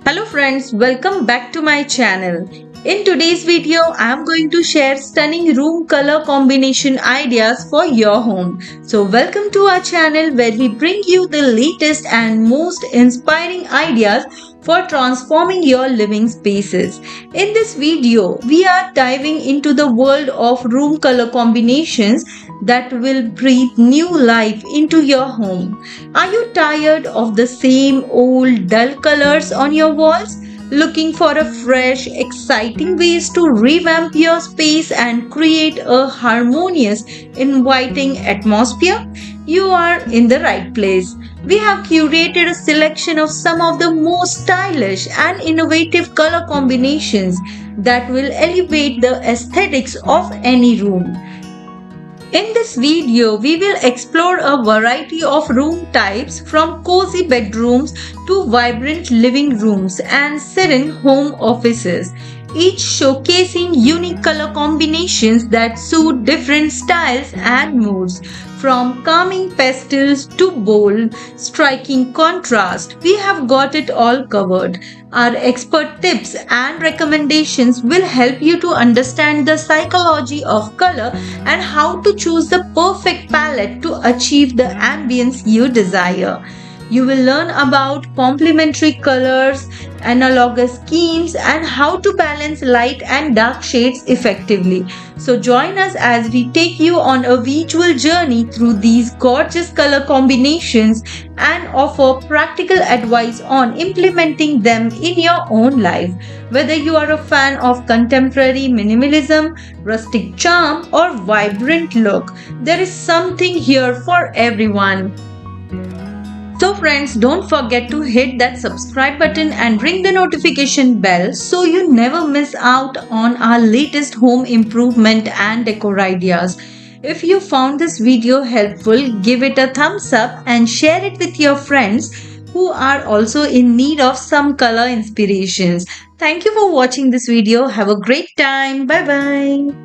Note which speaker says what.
Speaker 1: Hello friends, welcome back to my channel. In today's video, I am going to share stunning room color combination ideas for your home. So welcome to our channel where we bring you the latest and most inspiring ideas for transforming your living spaces. In this video, we are diving into the world of room color combinations that will breathe new life into your home. Are you tired of the same old dull colors on your walls? Looking for a fresh, exciting ways to revamp your space and create a harmonious, inviting atmosphere? You are in the right place. We have curated a selection of some of the most stylish and innovative color combinations that will elevate the aesthetics of any room. In this video, we will explore a variety of room types from cozy bedrooms to vibrant living rooms and serene home offices, each showcasing unique color combinations that suit different styles and moods. From calming pastels to bold, striking contrast, we have got it all covered. Our expert tips and recommendations will help you to understand the psychology of color and how to choose the perfect palette to achieve the ambience you desire. You will learn about complementary colors, analogous schemes, and how to balance light and dark shades effectively. So, join us as we take you on a visual journey through these gorgeous color combinations and offer practical advice on implementing them in your own life. Whether you are a fan of contemporary minimalism, rustic charm, or vibrant look, there is something here for everyone. So friends, don't forget to hit that subscribe button and ring the notification bell so you never miss out on our latest home improvement and decor ideas. If you found this video helpful, give it a thumbs up and share it with your friends who are also in need of some color inspirations. Thank you for watching this video. Have a great time. Bye bye.